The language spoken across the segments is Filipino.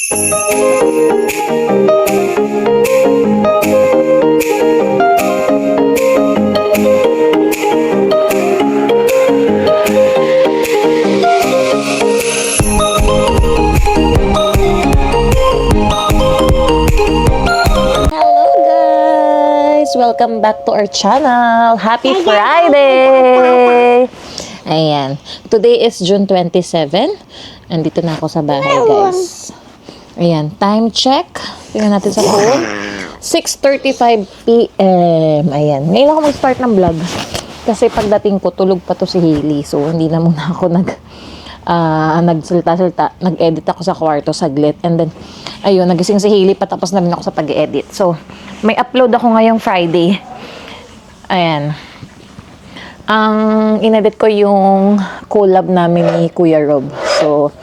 Welcome back to our channel. Happy Friday! Ayan. Today is June 27. Andito na ako sa bahay, guys. Ayan. Time check. Tingnan natin sa phone. 6:35 p.m. Ayan. Ngayon ako mag-start ng vlog. Kasi pagdating ko, tulog pa to si Hailey. So, hindi na muna ako nagsalita-salita. Nag-edit ako sa kwarto saglit. And then, ayun, nagising si Hailey. Patapos na rin ako sa pag-edit. So, may upload ako ngayong Friday. Ayan. Ang inedit ko yung collab namin ni Kuya Rob. So,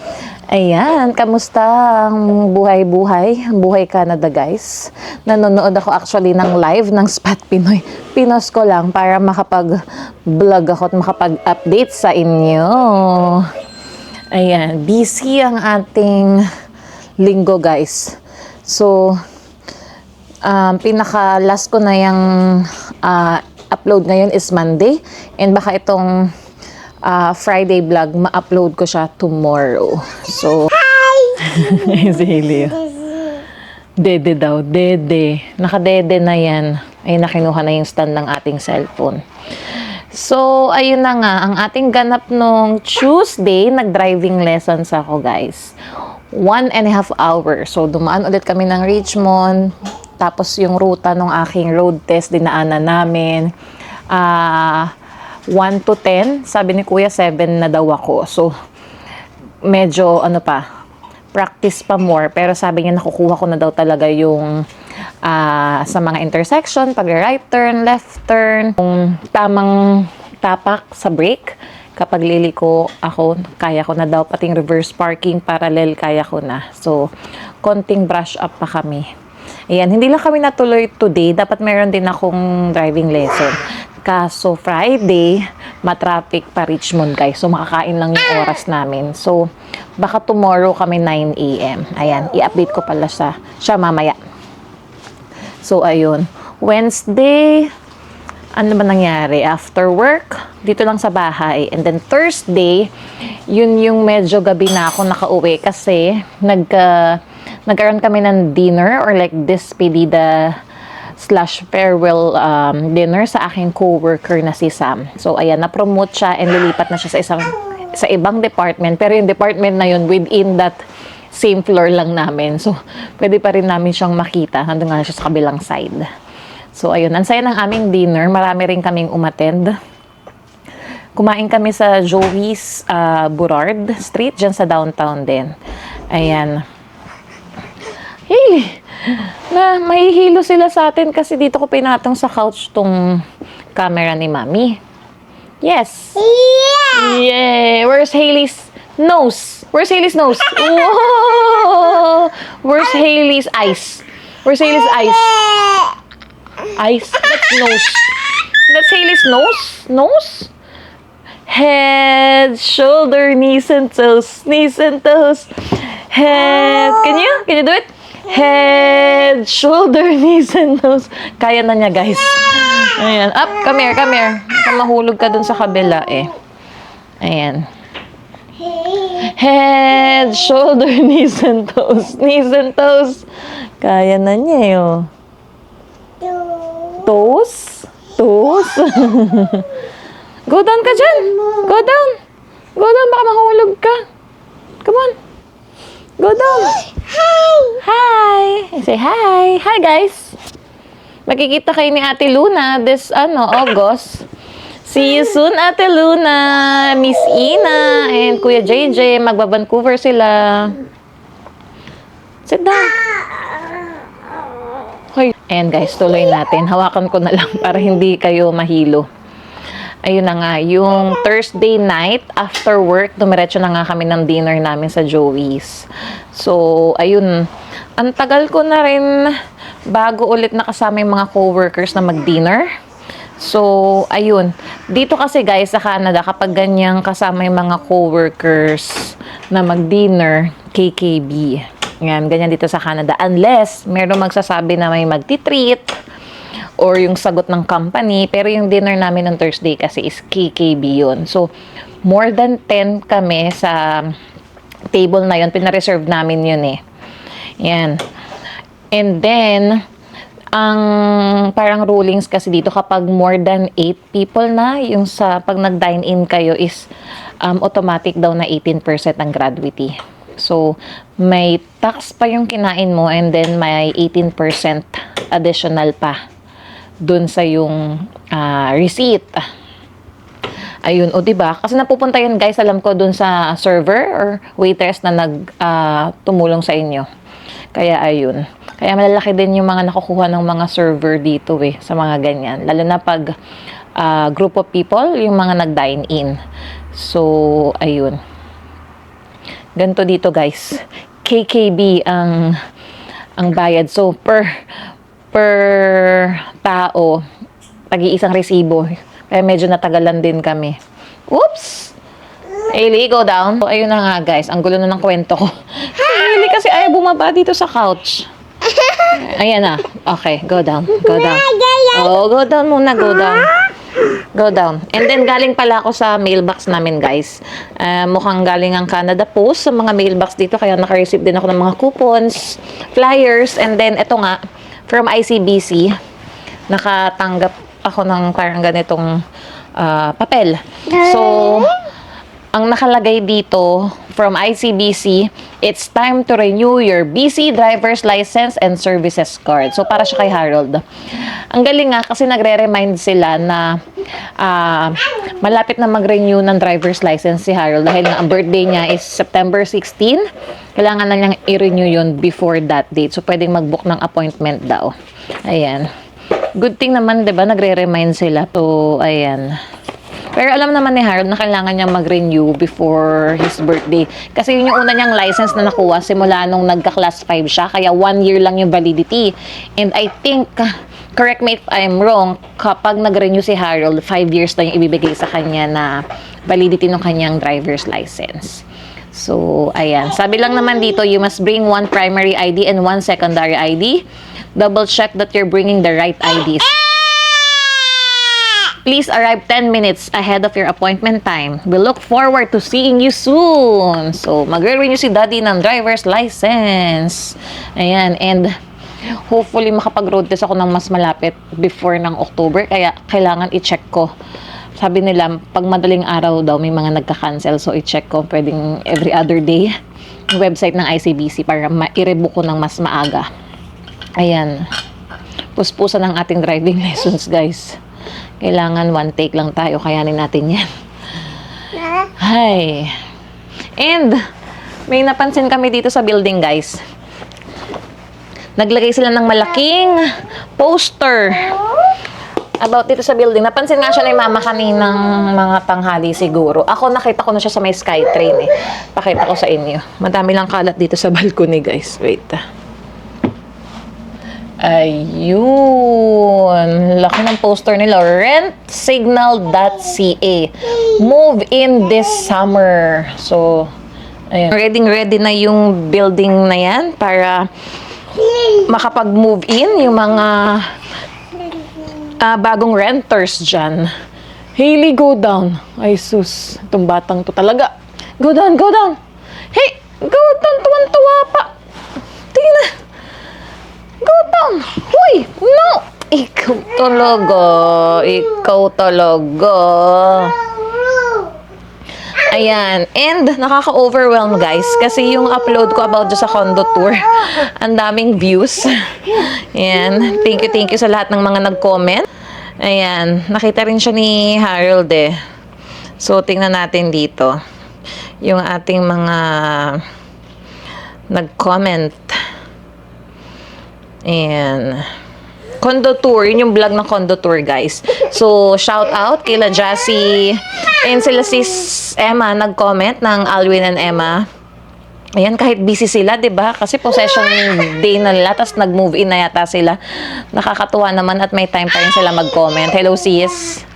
ayan. Kamusta ang buhay-buhay? Buhay Canada, guys. Nanonood ako actually ng live ng Spot Pinoy. Pinos ko lang para makapag-vlog ako at makapag-update sa inyo. Ayan. Busy ang ating linggo, guys. So, pinaka-last ko na yung upload ngayon is Monday. And baka itong Friday vlog, ma-upload ko siya tomorrow. So, hi! Si Hailey. Dede daw. Dede. Naka-dede na yan. Ay, nakinuha na yung stand ng ating cellphone. So, ayun na nga. Ang ating ganap nung Tuesday, nag-driving lessons ako, guys. 1.5 hours. So, dumaan ulit kami ng Richmond. Tapos yung ruta ng aking road test, dinaanan namin. 1 to 10. Sabi ni Kuya, 7 na daw ako. So, medyo, practice pa more. Pero sabi niya, nakukuha ko na daw talaga yung sa mga intersection, pag right turn, left turn, yung tamang tapak sa brake. Kapag liliko ako, kaya ko na daw. Pating reverse parking, parallel, kaya ko na. So, konting brush up pa kami. Ayan, hindi lang kami natuloy today. Dapat meron din akong driving lesson. Kaso Friday, matraffic pa Richmond, guys. So, makakain lang yung oras namin. So, baka tomorrow kami 9 a.m. Ayan, i-update ko pala siya mamaya. So, ayun. Wednesday, ano ba nangyari? After work, dito lang sa bahay. And then Thursday, yun yung medyo gabi na ako nakauwi kasi nagkaroon kami ng dinner or like despedida / farewell dinner sa aking co-worker na si Sam. So, ayan, na-promote siya and lilipat na siya sa ibang department. Pero yung department na yun, within that same floor lang namin. So, pwede pa rin namin siyang makita. Nandun nga siya sa kabilang side. So, ayun, ang saya ng aming dinner. Marami rin kaming umattend. Kumain kami sa Joey's Burrard Street, dyan sa downtown din. Ayan. Hailey, mahihilo sila sa atin kasi dito ko pinatong sa couch tong camera ni Mami. Yes. Yeah. Yeah. Where's Hailey's nose? Where's Hailey's nose? Whoa. Where's Hailey's eyes? Where's Hailey's eyes? Eyes? That's nose. That's Hailey's nose? Nose? Head, shoulder, knees and toes. Knees and toes. Head. Can you do it? Head, shoulder, knees, and toes. Kaya na niya, guys. Ayan. Up, come here, come here. Baka mahulog ka dun sa kabila, eh. Ayan. Head, shoulder, knees, and toes. Knees and toes. Kaya na niya, eh, oh. Toes? Toes? Go down ka dyan. Go down. Go down, baka mahulog ka. Come on. Go down. Hi! Hi! Say hi! Hi, guys! Makikita kayo ni Ate Luna this, August. See you soon, Ate Luna! Miss Ina and Kuya JJ. Magba-Vancouver sila. Sit down. Hoy. Ayan, guys, tuloy natin. Hawakan ko na lang para hindi kayo mahilo. Ayun na nga, yung Thursday night, after work, dumiretso na nga kami ng dinner namin sa Joey's. So, ayun, ang tagal ko na rin bago ulit nakasama yung mga co-workers na mag-dinner. So, ayun. Dito kasi, guys, sa Canada, kapag ganyang kasama yung mga co-workers na mag-dinner, KKB. Yan, ganyan dito sa Canada. Unless, meron magsasabi na may magti-treat or yung sagot ng company. Pero yung dinner namin on Thursday kasi is KKB yun. So, more than 10 kami sa table na yun. Pinareserve namin yun eh. Yan. And then, ang parang rulings kasi dito kapag more than 8 people na, yung sa pag nag-dine-in kayo is automatic daw na 18% ang gratuity. So, may tax pa yung kinain mo and then may 18% additional pa dun sa yung receipt. Ayun, o diba? Kasi napupunta yun guys, alam ko dun sa server or waitress na tumulong sa inyo. Kaya ayun. Kaya malalaki din yung mga nakukuha ng mga server dito sa mga ganyan. Lalo na pag group of people, yung mga nag-dine in. So, ayun. Ganito dito guys. KKB ang bayad. So, per tao, tagi-isang resibo. Kaya medyo natagalan din kami. Oops! Ailey, go down. So, ayun na nga guys. Ang gulo na ng kwento ko. Ailey kasi ayaw bumaba dito sa couch. Ayan na. Okay, go down. Go down. Oh, go down muna. Go down. Go down. And then, galing pala ako sa mailbox namin, guys. Mukhang galing ang Canada Post sa mga mailbox dito. Kaya naka-receive din ako ng mga coupons, flyers. And then, eto nga, from ICBC, nakatanggap ako ng parang ganitong papel. So, ang nakalagay dito from ICBC, it's time to renew your BC driver's license and services card. So, para siya kay Harold. Ang galing nga kasi nagre-remind sila na malapit na mag-renew ng driver's license si Harold dahil nga ang birthday niya is September 16. Kailangan na niyang i-renew yun before that date. So, pwedeng mag-book ng appointment daw. Ayan. Good thing naman, 'di ba? Nagre-remind sila. So, ayan. Pero alam naman ni Harold na kailangan niyang mag-renew before his birthday. Kasi yun yung una niyang license na nakuha simula nung nagka-class 5 siya. Kaya 1 year lang yung validity. And I think, correct me if I'm wrong, kapag nag-renew si Harold, 5 years na yung ibibigay sa kanya na validity ng kanyang driver's license. So, ayan. Sabi lang naman dito, you must bring 1 primary ID and 1 secondary ID. Double check that you're bringing the right IDs. Please arrive 10 minutes ahead of your appointment time. We look forward to seeing you soon. So, magre-renew si Daddy ng driver's license. Ayan, and hopefully makapag-road test ako ng mas malapit before ng October. Kaya kailangan i-check ko. Sabi nila, pag madaling araw daw may mga nagka-cancel. So, i-check ko pwedeng every other day yung website ng ICBC para i-rebook ko ng mas maaga. Ayan. Puspusan ng ating driving lessons, guys. Kailangan 1 take lang tayo. Kayanin natin yan. Hi. And, may napansin kami dito sa building, guys. Naglagay sila ng malaking poster about dito sa building. Napansin nga siya ni Mama kaninang mga tanghali siguro. Ako, nakita ko na siya sa may Skytrain eh. Pakita ko sa inyo. Madami lang kalat dito sa balcony, guys. Wait. Ayun. Laki ng poster nila. Rentsignal.ca. Move in this summer. So, ayun. Ready na yung building na yan para makapag-move in yung mga bagong renters dyan. Hailey, go down. Ay, sus. Itong batang to talaga. Go down, go down. Hey, go down. Tuwan-tuwa pa. Tingnan. Go down! Huy! No! Ikaw talaga. Ikaw talaga. Ayan. And, nakaka-overwhelm, guys. Kasi yung upload ko about sa condo tour, ang daming views. Ayan. Thank you sa lahat ng mga nag-comment. Ayan. Nakita rin siya ni Harold eh. So, tingnan natin dito. Yung ating mga nag-comment. And condo tour, yun yung vlog ng condo tour, guys. So, shout out kila Jassy and sila sis Emma nag-comment ng Alwin and Emma. Ayan, kahit busy sila, 'di ba? Kasi possession day na nila, tapos nag-move in na yata sila. Nakakatuwa naman at may time pa rin sila mag-comment. Hello, sis.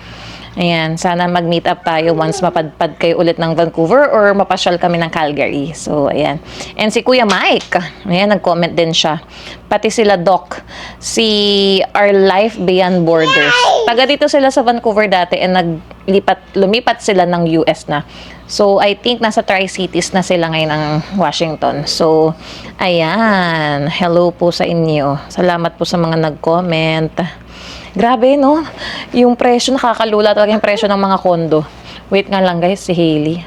Ayan, sana mag-meet up tayo once mapadpad kayo ulit ng Vancouver or mapasyal kami ng Calgary. So, ayan. And si Kuya Mike, ayan, nag-comment din siya. Pati sila Doc, si Our Life Beyond Borders. Taga dito sila sa Vancouver dati and lumipat sila ng US na. So, I think nasa Tri-Cities na sila ngayon ng Washington. So, ayan. Hello po sa inyo. Salamat po sa mga nag-comment. Grabe, no? Yung presyo, nakakalula talaga yung presyo ng mga kondo. Wait nga lang guys, si Hailey.